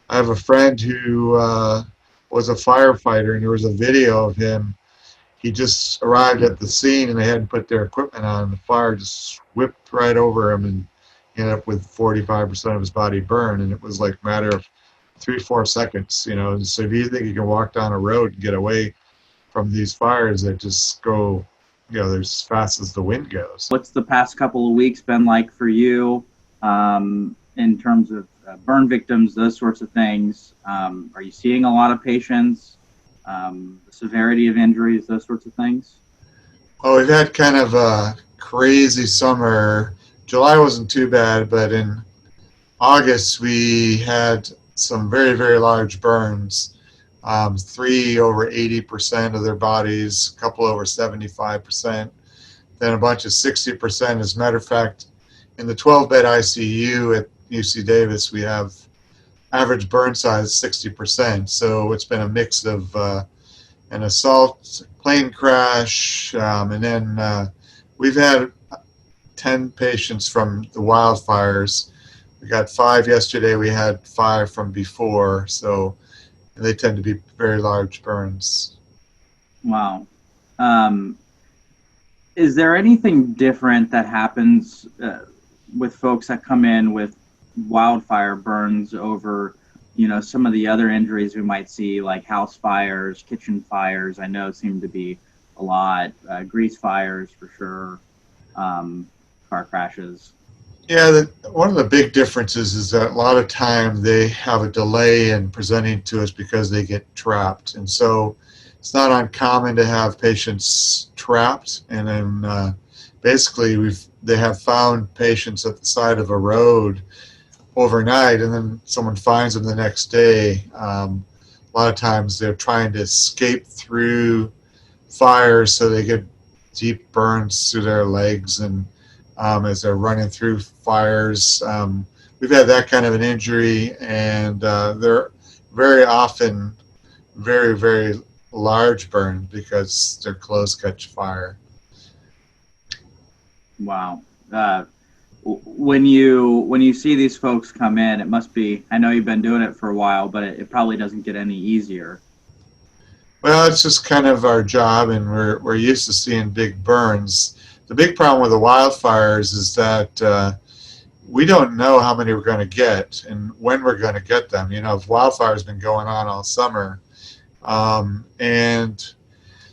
I have a friend who was a firefighter, and there was a video of him. He just arrived at the scene, and they hadn't put their equipment on. The fire just whipped right over him, and he ended up with 45% of his body burned. And it was like a matter of 3, 4 seconds, you know. And so if you think you can walk down a road and get away from these fires that just go, you know, they're as fast as the wind goes. What's the past couple of weeks been like for you in terms of burn victims, those sorts of things? Are you seeing a lot of patients? The severity of injuries, those sorts of things? Well, we've had kind of a crazy summer. July wasn't too bad, but in August we had some very, very large burns. Three over 80% of their bodies, a couple over 75%, then a bunch of 60%. As a matter of fact, in the 12-bed ICU at UC Davis, we have average burn size 60%. So it's been a mix of an assault, plane crash, and then we've had 10 patients from the wildfires. We got 5 yesterday. We had 5 from before, so they tend to be very large burns. Wow. Um, is there anything different that happens with folks that come in with wildfire burns over, some of the other injuries we might see, like house fires, kitchen fires? I know seem to be a lot. Grease fires for sure. Car crashes. Yeah, one of the big differences is that a lot of time they have a delay in presenting to us because they get trapped. And so it's not uncommon to have patients trapped. And then basically they have found patients at the side of a road overnight, and then someone finds them the next day. A lot of times they're trying to escape through fires, so they get deep burns through their legs and as they're running through fires. We've had that kind of an injury, and they're very often very, very large burn because their clothes catch fire. Wow. When you see these folks come in, it must be. I know you've been doing it for a while, but it probably doesn't get any easier. Well, it's just kind of our job, and we're used to seeing big burns. The big problem with the wildfires is that we don't know how many we're going to get and when we're going to get them. You know, wildfire's been going on all summer, and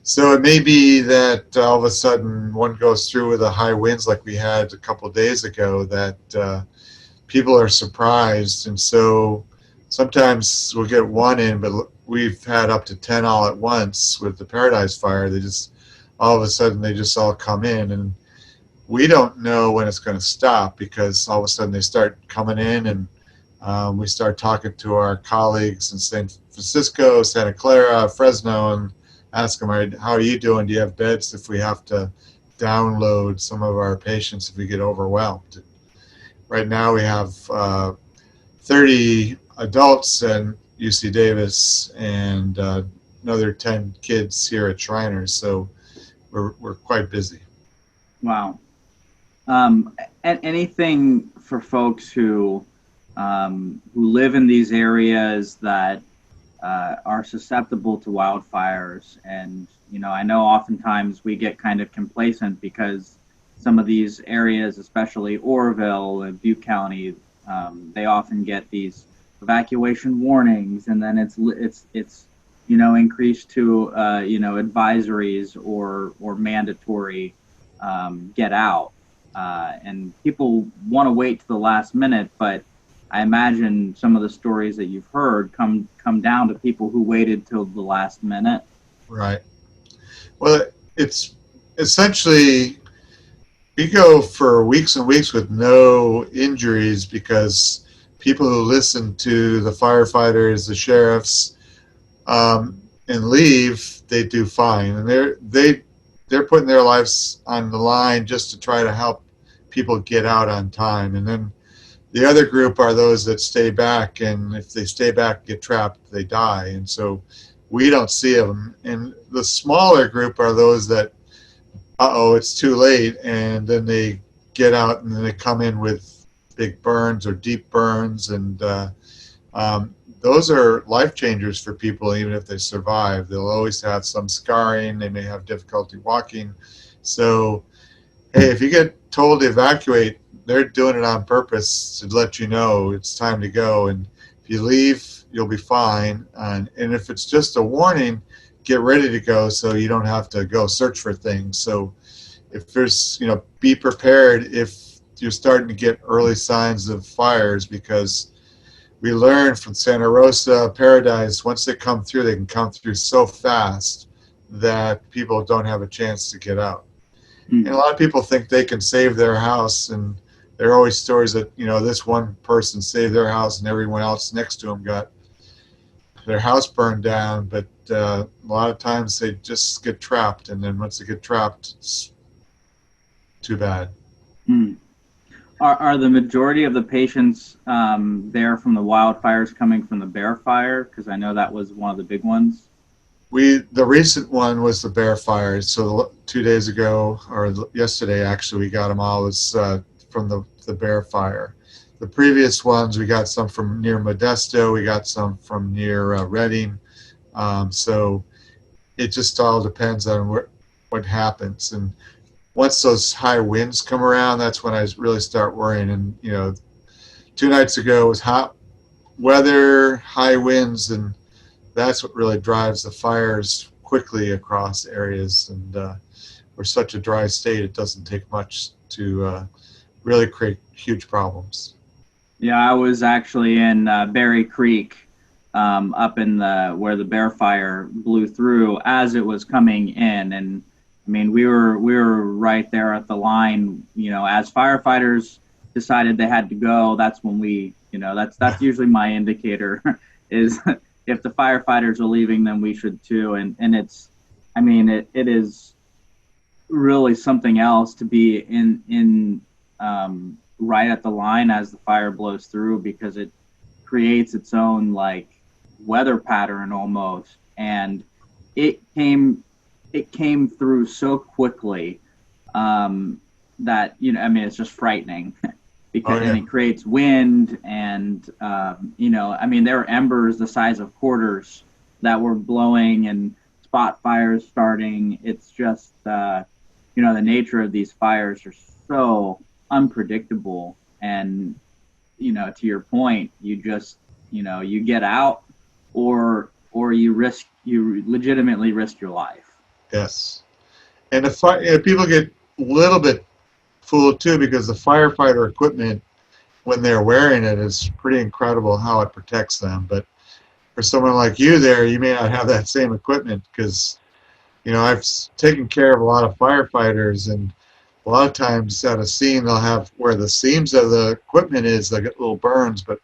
so it may be that all of a sudden one goes through with the high winds like we had a couple of days ago, that people are surprised. And so sometimes we'll get one in, but we've had up to 10 all at once with the Paradise Fire. They just, all of a sudden, they just all come in. And we don't know when it's going to stop because all of a sudden they start coming in, and we start talking to our colleagues in San Francisco, Santa Clara, Fresno, and ask them, how are you doing? Do you have beds if we have to download some of our patients if we get overwhelmed? Right now we have 30 adults in UC Davis and another 10 kids here at Shriners, so we're quite busy. Wow. And anything for folks who live in these areas that are susceptible to wildfires? And I know oftentimes we get kind of complacent because some of these areas, especially Oroville and Butte County, they often get these evacuation warnings, and then it's increased to advisories or mandatory get out, and people want to wait to the last minute, but I imagine some of the stories that you've heard come down to people who waited till the last minute. Right. Well, it's essentially, we go for weeks and weeks with no injuries because people who listen to the firefighters, the sheriffs, and leave, they do fine, and they're putting their lives on the line just to try to help people get out on time. And then the other group are those that stay back, and if they stay back, get trapped, they die. And so we don't see them. And the smaller group are those that, it's too late, and then they get out and then they come in with big burns or deep burns, and Those are life changers for people, even if they survive. They'll always have some scarring. They may have difficulty walking. So, hey, if you get told to evacuate, they're doing it on purpose to let you know it's time to go. And if you leave, you'll be fine. And if it's just a warning, get ready to go so you don't have to go search for things. So if there's, be prepared if you're starting to get early signs of fires, because we learned from Santa Rosa, Paradise, once they come through, they can come through so fast that people don't have a chance to get out. And a lot of people think they can save their house, and there are always stories that, this one person saved their house and everyone else next to them got their house burned down. But a lot of times they just get trapped, and then once they get trapped, it's too bad. Mm. Are the majority of the patients there from the wildfires coming from the Bear Fire? Because I know that was one of the big ones. The recent one was the Bear Fire. So 2 days ago, or yesterday actually, we got them all. It was from the Bear Fire. The previous ones, we got some from near Modesto. We got some from near Redding. So it just all depends on what happens. And once those high winds come around, that's when I really start worrying. And 2 nights ago was hot weather, high winds, and that's what really drives the fires quickly across areas. And we're such a dry state, it doesn't take much to really create huge problems. Yeah, I was actually in Berry Creek, up in where the Bear Fire blew through as it was coming in, and I mean we were right there at the line. As firefighters decided they had to go, that's when that's usually my indicator is if the firefighters are leaving, then we should too. And it is really something else to be in right at the line as the fire blows through, because it creates its own like weather pattern almost, and it came through so quickly that it's just frightening because and it creates wind, and there were embers the size of quarters that were blowing and spot fires starting. It's just the nature of these fires are so unpredictable, and to your point, you just you get out, or you legitimately risk your life. Yes. And people get a little bit fooled too, because the firefighter equipment, when they're wearing it, is pretty incredible how it protects them. But for someone like you there, you may not have that same equipment, because I've taken care of a lot of firefighters, and a lot of times at a scene they'll have where the seams of the equipment is, they get little burns, but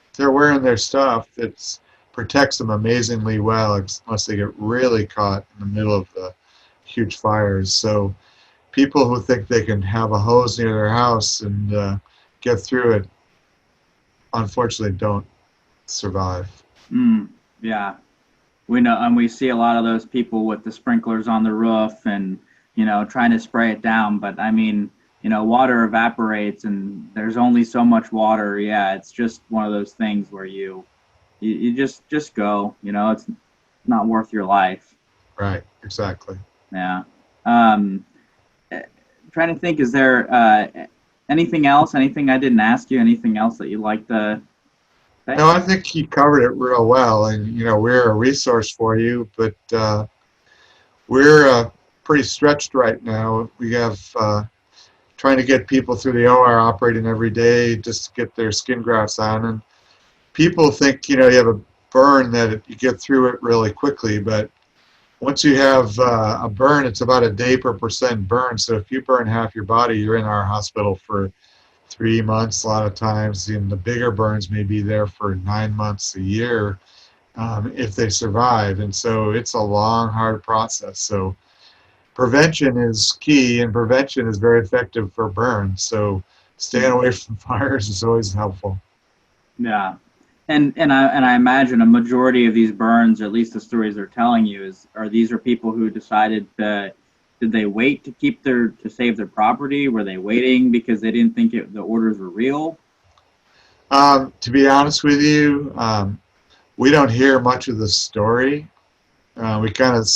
if they're wearing their stuff, it protects them amazingly well, unless they get really caught in the middle of the huge fires. So people who think they can have a hose near their house and get through it, unfortunately don't survive. Yeah, we know, and we see a lot of those people with the sprinklers on the roof and trying to spray it down, but water evaporates and there's only so much water. Yeah, it's just one of those things where you just go, it's not worth your life. Right, exactly. Yeah. Trying to think, is there anything else, anything I didn't ask you, anything else that you'd like to say? No, I think you covered it real well, and we're a resource for you, but we're pretty stretched right now. We have trying to get people through the OR operating every day just to get their skin grafts on, and people think you have a burn that you get through it really quickly, but once you have a burn, it's about a day per percent burn. So if you burn half your body, you're in our hospital for 3 months a lot of times, and the bigger burns may be there for 9 months, a year, if they survive. And so it's a long, hard process. So prevention is key, and prevention is very effective for burns. So staying away from fires is always helpful. Yeah. And I imagine a majority of these burns, at least the stories they're telling you, these are people who decided that, did they wait to save their property? Were they waiting because they didn't think the orders were real? To be honest with you, we don't hear much of the story. We kind of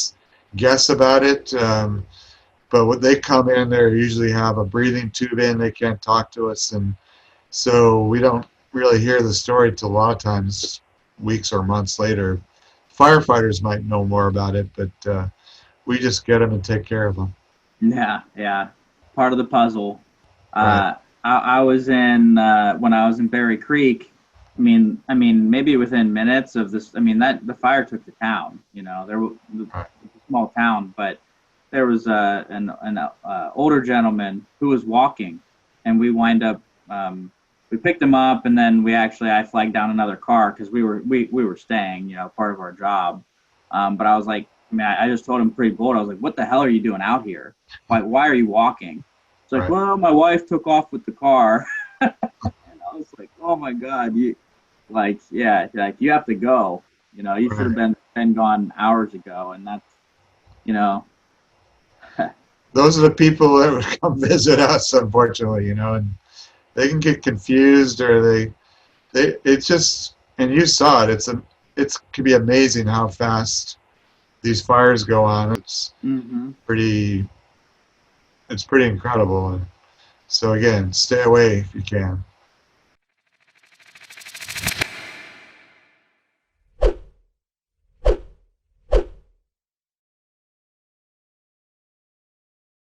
guess about it, but when they come in, they usually have a breathing tube in. They can't talk to us, and so we don't really hear the story till a lot of times weeks or months later. Firefighters might know more about it, but we just get them and take care of them. Yeah, yeah. Part of the puzzle. Right, I was in when I was in Berry Creek. I mean, maybe within minutes of this. I mean, that the fire took the town. You know, right, it's a small town, but there was an older gentleman who was walking, and we wind up we picked him up, and then I flagged down another car because we were staying. You know, part of our job. But I was like, I just told him pretty bold. I was like, "What the hell are you doing out here? Why are you walking?" It's like, right, "Well, my wife took off with the car." And I was like, "Oh my God, yeah, like you have to go. You know, you should have right. been gone hours ago." And that's, you know, Those are the people that would come visit us, unfortunately, and they can get confused or it's just, and you saw it, it can be amazing how fast these fires go on. hmm Pretty, it's pretty incredible. And so again, stay away if you can.